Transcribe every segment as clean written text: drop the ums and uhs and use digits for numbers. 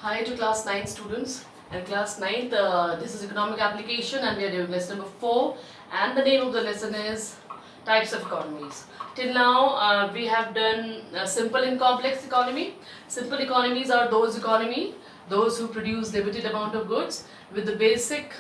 Hi to class 9 students and class 9th. This is economic application and we are doing lesson number 4 and the name of the lesson is types of economies. Till now we have done simple and complex economy. Simple economies are those who produce limited amount of goods with the basic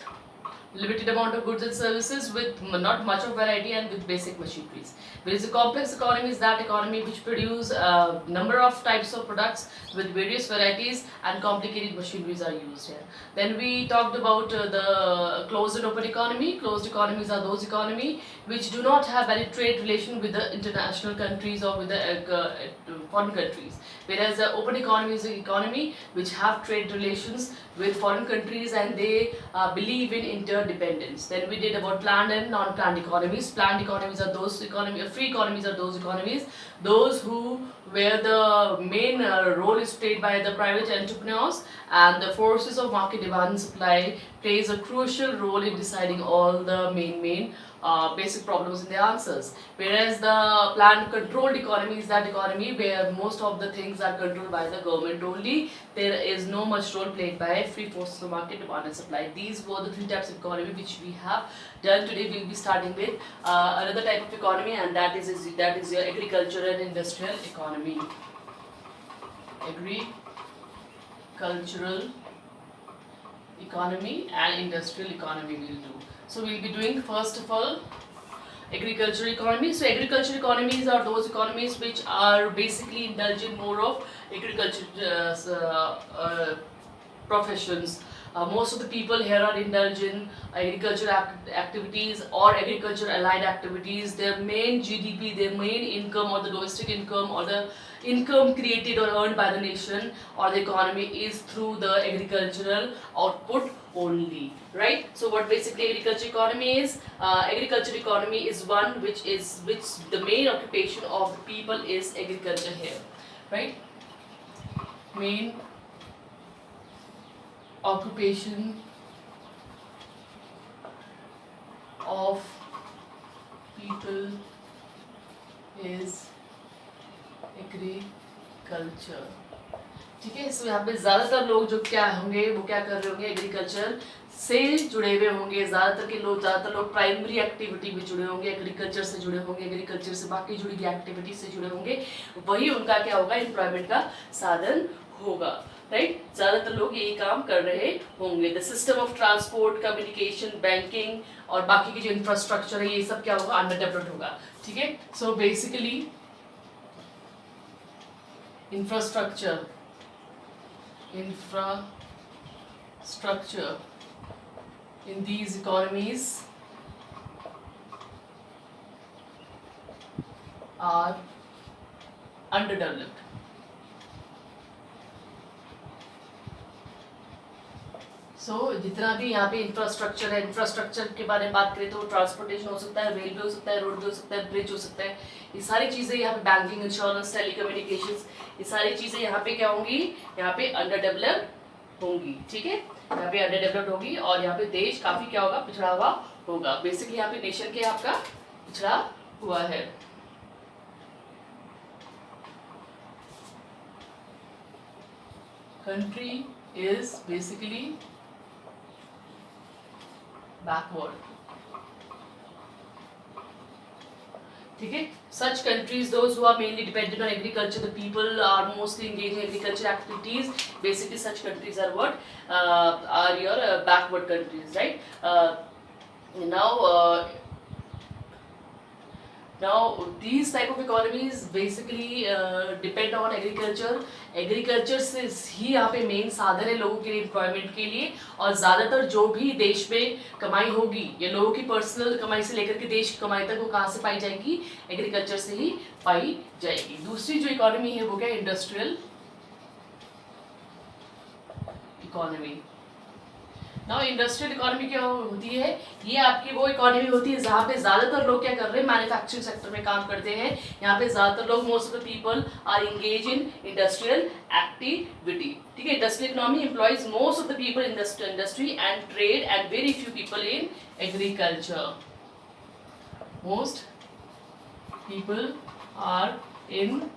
limited amount of goods and services with not much of variety and with basic machineries. Whereas a complex economy is that economy which produce a number of types of products with various varieties and complicated machineries are used here. Then we talked about the closed and open economy. Closed economies are those economy which do not have any trade relation with the international countries or with the foreign countries. Whereas the open economy is an economy which have trade relations with foreign countries and they believe in interdependence. Then we did about planned and non-planned economies. Planned economies are those free economies are those economies, those who where the main role is played by the private entrepreneurs and the forces of market demand and supply plays a crucial role in deciding all the main basic problems and the answers. Whereas the planned controlled economy is that economy where most of the things are controlled by the government only. There is no much role played by free forces of market demand and supply. These were the three types of economy which we have done today. We'll be starting with another type of economy, and that is your agricultural and industrial economy. Agricultural economy and industrial economy we'll do. So we'll be doing first of all agricultural economy. So agricultural economies are those economies which are basically indulging more of agriculture professions. Most of the people here are indulged in agricultural activities or agriculture allied activities. Their main GDP, their main income or the domestic income or the income created or earned by the nation or the economy is through the agricultural output only, right? So what basically agriculture economy is? Agriculture economy is one which the main occupation of the people is agriculture here, right? Main occupation of people is agriculture. ठीक है. सो यहाँ पे ज़्यादातर लोग जो क्या होंगे वो क्या कर रहे होंगे, एग्रीकल्चर से जुड़े हुए होंगे. ज़्यादातर लोग प्राइमरी एक्टिविटी में जुड़े होंगे, एग्रीकल्चर से जुड़े होंगे, एग्रीकल्चर से बाकी जुड़ी हुई एक्टिविटी से जुड़े होंगे. वही उनका क्या होगा, एम्प्लॉयमेंट का साधन होगा, राइट. ज़्यादातर लोग यही काम कर रहे होंगे. The system of transport, communication, banking और बाकी की जो इंफ्रास्ट्रक्चर है ये सब क्या होगा, अंडर डेवलप्ड होगा. ठीक है. So basically infrastructure in these economies are underdeveloped. सो जितना भी यहाँ पे इंफ्रास्ट्रक्चर है, इंफ्रास्ट्रक्चर के बारे में बात करें तो ट्रांसपोर्टेशन हो सकता है, रेलवे हो सकता है, रोड हो सकता है, ब्रिज हो सकता है. ये सारी चीज़ें यहाँ पे बैंकिंग, इंश्योरेंस, टेलीकम्युनिकेशंस, ये सारी चीज़ें यहाँ पे क्या होंगी, यहाँ पे अंडर डेवलप्ड होंगी. ठीक है. यहाँ पे अंडर डेवलप्ड होगी और यहाँ पे देश काफ़ी क्या होगा, पिछड़ा हुआ होगा. बेसिकली यहाँ पे नेशन के आपका पिछड़ा हुआ है. Country is basically backward. ठीक है. Such countries, those who are mainly dependent on agriculture, the people are mostly engaged in agriculture activities. Basically, such countries are what are your backward countries, right? Now these type of economies basically depend on agriculture. Agriculture से ही यहाँ पे main साधन है लोगों के लिए, employment के लिए. और ज़्यादातर जो भी देश में कमाई होगी या लोगों की पर्सनल कमाई से लेकर के देश की कमाई तक वो कहाँ से पाई जाएगी, एग्रीकल्चर से ही पाई जाएगी. दूसरी जो इकोनॉमी है वो क्या, industrial economy. Now industrial economy क्या होती है, ये आपकी वो इकोनॉमी होती है जहाँ पे ज़्यादातर लोग क्या कर रहे हैं, मैन्युफैक्चरिंग सेक्टर में काम करते हैं. यहाँ पे ज़्यादातर लोग, most of the people are engage in industrial activity. ठीक है. Industrial economy employs most of the people in industry and trade and very few people in agriculture. Most people are in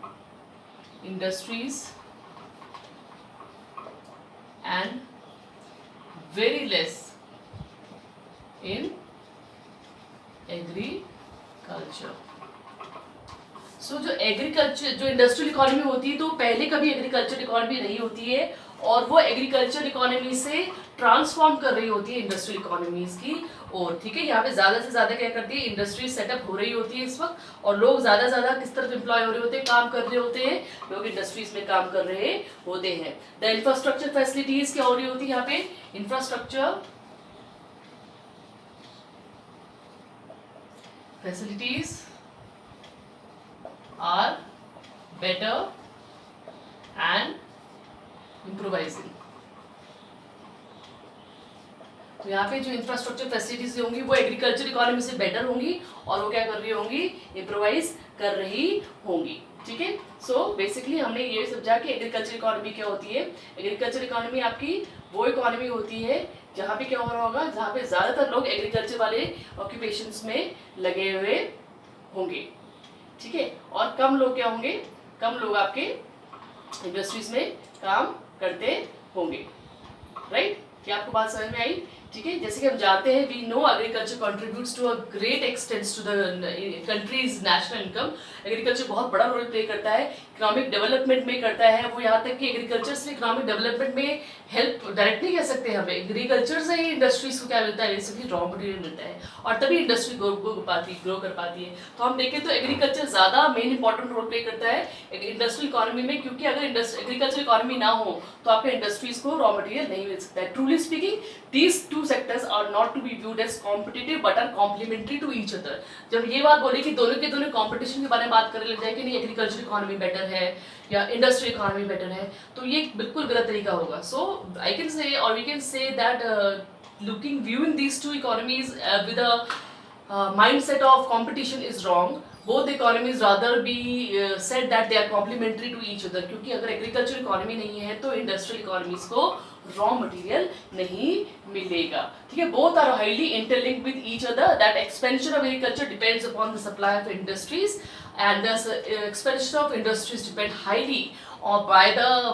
industries and very less in agriculture. So जो agriculture, जो industrial economy होती है, तो पहले कभी agriculture economy रही होती है और वो एग्रीकल्चर इकोनॉमी से ट्रांसफॉर्म कर रही होती है इंडस्ट्रियल इकोनॉमीज की और, ठीक है। यहाँ पे ज़्यादा से ज़्यादा क्या करती है, इंडस्ट्री सेटअप हो रही होती है इस वक्त और लोग ज़्यादा से ज़्यादा किस तरफ एम्प्लॉय हो रहे होते हैं, काम कर रहे होते हैं, लोग इंडस्ट्रीज में काम कर रहे होते हैं। द इंफ्रास्ट्रक्चर फैसिलिटीज क्या हो रही होती है यहाँ पे, infrastructure facilities are better and improvising. तो यहाँ पे जो इंफ्रास्ट्रक्चर फैसिलिटीज होंगी वो एग्रीकल्चर इकोनॉमी से बेटर होंगी और वो क्या कर रही होंगी, इम्प्रोवाइज कर रही होंगी, ठीक है। सो बेसिकली हमने ये समझा कि एग्रीकल्चर इकोनॉमी क्या होती है। एग्रीकल्चर इकोनॉमी आपकी वो इकोनॉमी होती है जहाँ पे क्या हो रहा होगा, जहाँ पे ज़्यादातर लोग एग्रीकल्चर वाले ऑक्यूपेशंस में लगे हुए होंगे, ठीक है, और कम लोग क्या होंगे, कम लोग आपके इंडस्ट्रीज में काम करते होंगे, राइट। क्या आपको बात समझ में आई, ठीक है। जैसे कि हम जानते हैं, we know agriculture contributes to a great extent to the country's national income. Agriculture बहुत बड़ा रोल प्ले करता है, इकोनॉमिक डेवलपमेंट में करता है वो। यहाँ तक कि एग्रीकल्चर से इकोनॉमिक डेवलपमेंट में हेल्प डायरेक्टली कह सकते हैं हमें, एग्रीकल्चर से ही इंडस्ट्रीज को क्या मिलता है, बेसिकली रॉ मटेरियल मिलता है और तभी इंडस्ट्री ग्रो कर पाती है। तो हम देखें तो एग्रीकल्चर ज़्यादा मेन इंपॉर्टेंट रोल प्ले करता है इंडस्ट्रियल इकोनॉमी में, क्योंकि अगर एग्रीकल्चर इकोनॉमी ना हो तो आपके इंडस्ट्रीज को रॉ मटेरियल नहीं मिल सकता है। Truly speaking, these two sectors are not to be viewed as competitive but are complementary to each other. जब ये बात बोले कि दोनों के दोनों कॉम्पिटिशन के बारे में बात करने लग जाए कि नहीं एग्रीकल्चर इकोनॉमी बेटर है या इंडस्ट्रियल इकोनॉमी बेटर है, तो ये बिल्कुल गलत तरीका होगा। सो आई कैन से और we can say that viewing these two economies with a mindset of competition is wrong. Both economies rather be said that they are complementary to each other, क्योंकि अगर एग्रीकल्चर इकोनॉमी नहीं है तो industrial economies को raw material नहीं मिलेगा, ठीक है। Both are highly interlinked with each other. That expansion of agriculture depends upon the supply of industries and thus expansion of industries depend highly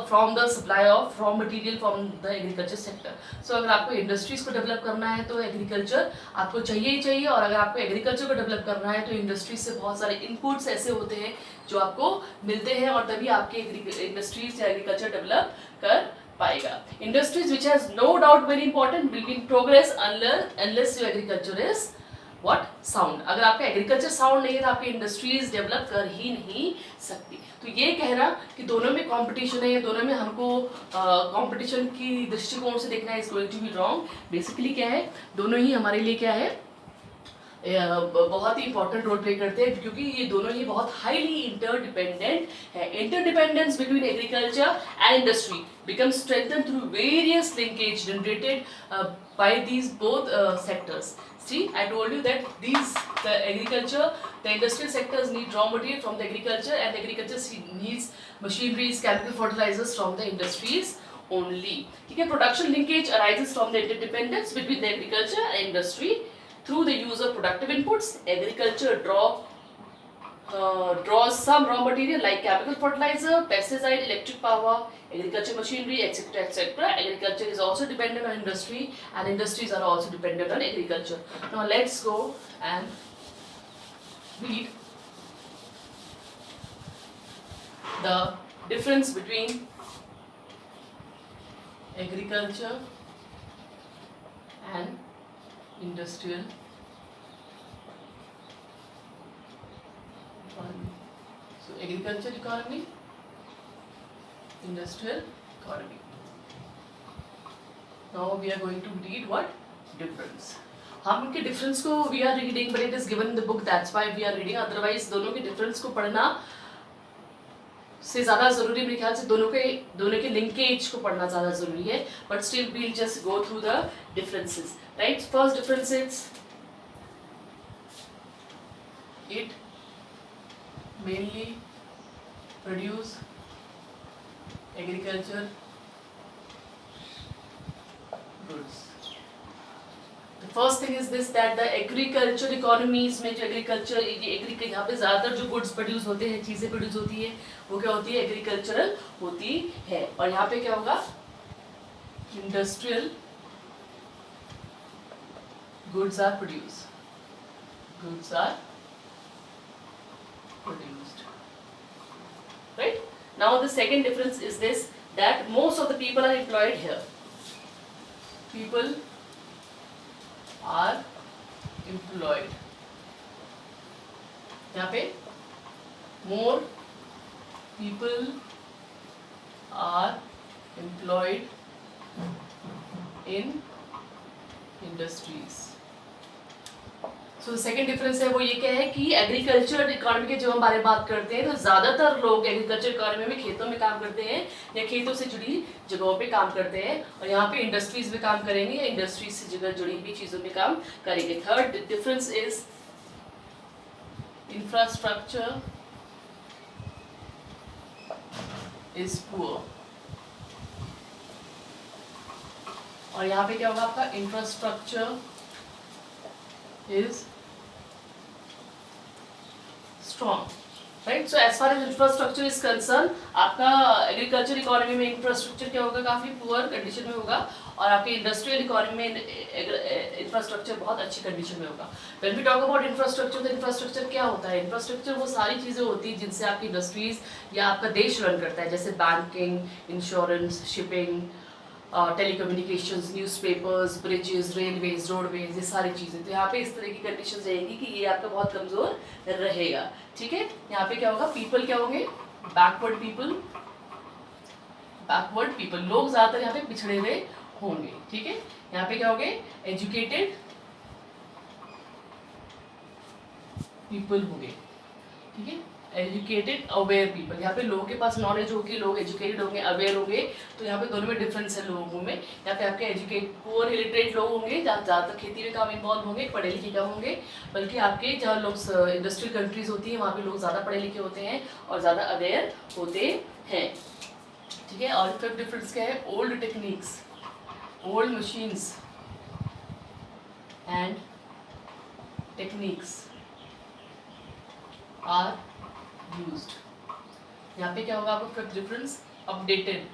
from the supply of raw material from the agriculture sector. So अगर आपको industries को develop करना है तो agriculture आपको चाहिए ही चाहिए, और अगर आपको एग्रीकल्चर को डेवलप करना है तो इंडस्ट्रीज से बहुत सारे इनपुट्स ऐसे होते हैं जो आपको मिलते हैं और तभी आपके इंडस्ट्रीज या एग्रीकल्चर डेवलप कर पाएगा। Industries which has no doubt very important will be in progress unless your agriculture is what sound. अगर आपका एग्रीकल्चर साउंड नहीं है तो आपकी इंडस्ट्रीज डेवलप कर ही नहीं सकती। तो ये कहना कि दोनों में कंपटीशन है, दोनों में हमको कंपटीशन की दृष्टिकोण से देखना है, is going to be wrong. Basically क्या है, दोनों ही हमारे लिए क्या है, बहुत ही इंपॉर्टेंट रोल प्ले करते हैं, क्योंकि ये दोनों ही बहुत हाईली इंटरडिपेंडेंट है। Interdependence between agriculture and industry becomes strengthened through various linkage generated by these both sectors. See, I told you that the agriculture, the industrial sectors need raw material from the agriculture, and the agriculture needs machineries, chemical fertilizers from the industries only. ठीक है, production linkage arises from the interdependence between the agriculture and industry through the use of productive inputs. Agriculture draws some raw material like chemical fertilizer, pesticide, electric power, agriculture machinery, etc. etc. Agriculture is also dependent on industry, and industries are also dependent on agriculture. Now let's go and read the difference between agriculture and industrial economy. So agriculture economy, industrial economy. Now we are going to read what difference. हम इनके difference को we are reading, but it is given in the book, that's why we are reading. Otherwise दोनों के difference को पढ़ना से ज़्यादा ज़रूरी, मेरे ख्याल से दोनों के लिंकेज को पढ़ना ज़्यादा ज़रूरी है, but still we'll just go through the differences, right? First difference is it mainly produce agriculture goods. The first thing is this, that the agriculture economies में जो agriculture यहाँ पे ज़्यादातर जो goods produce होते हैं, चीज़ें produce होती है, वो क्या होती है, agricultural होती है। और यहाँ पे क्या होगा, industrial goods are produced. Goods are produced. Right? Now the second difference is this, that most of the people are employed here. People are employed. यहाँ पे more people are employed in industries. So second difference है वो ये क्या है कि agriculture economy के जो हम बारे में बात करते हैं तो ज़्यादातर लोग एग्रीकल्चर इकोनॉमी में खेतों में काम करते हैं या खेतों से जुड़ी जगहों पे काम करते हैं, और यहाँ पे इंडस्ट्रीज में काम करेंगे या इंडस्ट्रीज से जगह जुड़ी हुई चीज़ों में काम करेंगे. Third difference is infrastructure is poor. और यहाँ पे क्या होगा आपका infrastructure is strong, right? So as far as infrastructure is concerned, आपका एग्रीकल्चर इकोनॉमी में इंफ्रास्ट्रक्चर क्या होगा, काफ़ी पुअर कंडीशन में होगा, और आपके इंडस्ट्रियल इकोनॉमी में इंफ्रास्ट्रक्चर बहुत अच्छी कंडीशन में होगा. When we talk about infrastructure, तो इंफ्रास्ट्रक्चर क्या होता है? इंफ्रास्ट्रक्चर वो सारी चीज़ें होती हैं जिनसे आपकी इंडस्ट्रीज या आपका देश रन करता है, जैसे banking, insurance, shipping, telecommunications, newspapers, bridges, railways, roadways, ये सारी चीज़ें. तो यहाँ पे इस तरह की कंडीशन रहेंगी कि ये आपका बहुत कमज़ोर रहेगा. ठीक है. यहाँ पे क्या होगा, पीपल क्या होंगे, बैकवर्ड पीपल. बैकवर्ड पीपल लोग ज़्यादातर यहाँ पे पिछड़े हुए होंगे. ठीक है. यहाँ पे क्या होंगे, एजुकेटेड पीपल होंगे. ठीक है. एजुकेटेड अवेयर पीपल, यहाँ पे लोगों के पास नॉलेज होगी, लोग एजुकेटेड होंगे, अवेयर होंगे. तो यहाँ पे दोनों में डिफरेंस है लोगों में. यहाँ पे आपके एजुकेट पुअर इलिटरेट लोग होंगे, जहाँ ज़्यादातर खेती में काम इन्वॉल्व होंगे, पढ़े लिखे कम होंगे. बल्कि आपके जहाँ लोग इंडस्ट्रियल कंट्रीज होती हैं वहाँ पे लोग ज़्यादा पढ़े लिखे होते हैं और ज़्यादा अवेयर होते हैं. ठीक है. और फिफ्थ डिफरेंस क्या है, old techniques, old machines and techniques are used. यहाँ पे क्या होगा आपको fifth difference, updated,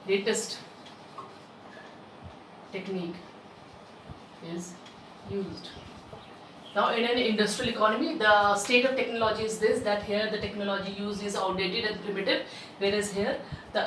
latest technique is used. Now in an industrial economy, the state of technology is this, that here the technology used is outdated and primitive, whereas here the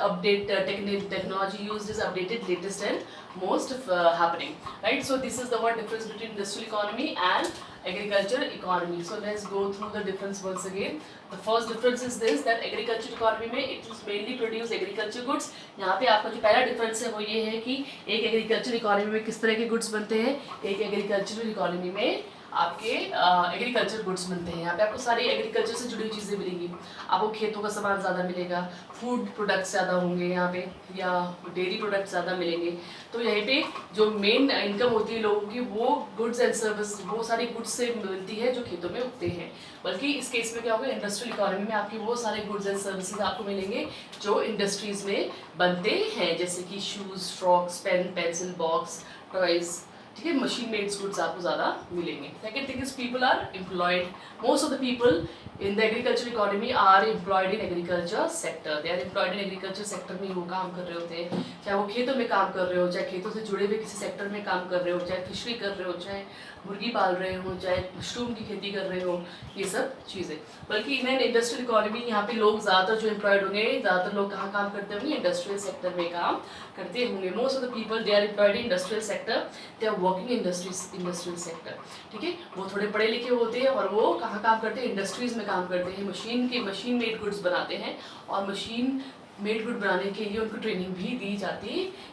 technology used is updated, latest and most happening. Right? So this is the one difference between industrial economy and agriculture economy. So let's go through the difference once again. The first difference is this, that agriculture economy में it is mainly produce agriculture goods. यहाँ पे आपका जो पहला difference है वो ये है कि एक agriculture economy में किस तरह के goods बनते हैं, एक agricultural economy में आपके एग्रीकल्चर गुड्स मिलते हैं. यहाँ पे आपको सारी एग्रीकल्चर से जुड़ी हुई चीज़ें मिलेंगी. आपको खेतों का सामान ज़्यादा मिलेगा, फूड प्रोडक्ट्स ज़्यादा होंगे यहाँ पे, या डेयरी प्रोडक्ट्स ज़्यादा मिलेंगे. तो यहीं पे जो मेन इनकम होती है लोगों की वो गुड्स एंड सर्विस, वो सारी गुड्स से मिलती है जो खेतों में उगते हैं. बल्कि इस केस में क्या होगा, इंडस्ट्रियल इकोनॉमी में आपके वो सारे गुड्स एंड सर्विसेज आपको मिलेंगे जो इंडस्ट्रीज में बनते हैं, जैसे कि shoes, frocks, pen, pencil, box, toys. ठीक है. मशीन मेड गुड्स आपको ज़्यादा मिलेंगे. Second thing is people are employed. Most of the people in the agriculture economy are employed in agriculture sector. They are employed in agriculture sector में वो काम कर रहे होते हैं, चाहे वो खेतों में काम कर रहे हो, चाहे खेतों से जुड़े हुए किसी सेक्टर में काम कर रहे हो, चाहे फिशरी कर रहे हो, चाहे मुर्गी पाल रहे हो, चाहे मशरूम की खेती कर रहे हो, ये सब चीज़ें. बल्कि इन एन इंडस्ट्रियल इकोनॉमी यहाँ पे लोग ज़्यादातर जो एम्प्लॉयड होंगे, ज़्यादातर लोग कहाँ काम करते होंगे, इंडस्ट्रियल सेक्टर में काम करते होंगे. Most of the people they are employed in industrial sector, they are working industrial sector. ठीक है. वो थोड़े पढ़े लिखे होते हैं और वो कहाँ काम करते हैं, इंडस्ट्रीज में काम करते हैं, मशीन मेड गुड्स बनाते हैं, और मशीन मेड गुड बनाने के लिए उनको ट्रेनिंग भी दी जाती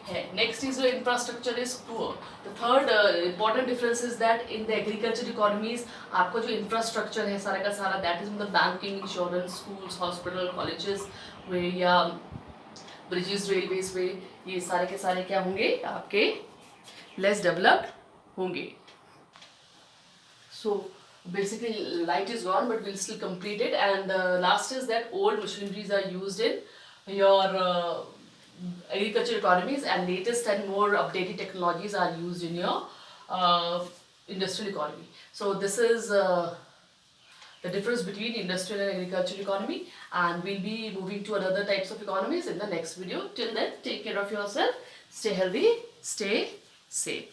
है. Next is infrastructure is poor. The third important difference is that in the agriculture economies आपका जो इंफ्रास्ट्रक्चर है सारा का सारा, दैट इज मतलब banking, insurance, schools, hospital, colleges वे या ब्रिजेस, रेलवेज वे, ये सारे के सारे क्या होंगे आपके लेस डेवलप्ड होंगे. So basically light is gone, but we'll still complete it. And last is that old machineries are used in your agriculture economies, and latest and more updated technologies are used in your industrial economy. So this is the difference between industrial and agricultural economy, and we'll be moving to another types of economies in the next video. Till then, take care of yourself, stay healthy, stay safe.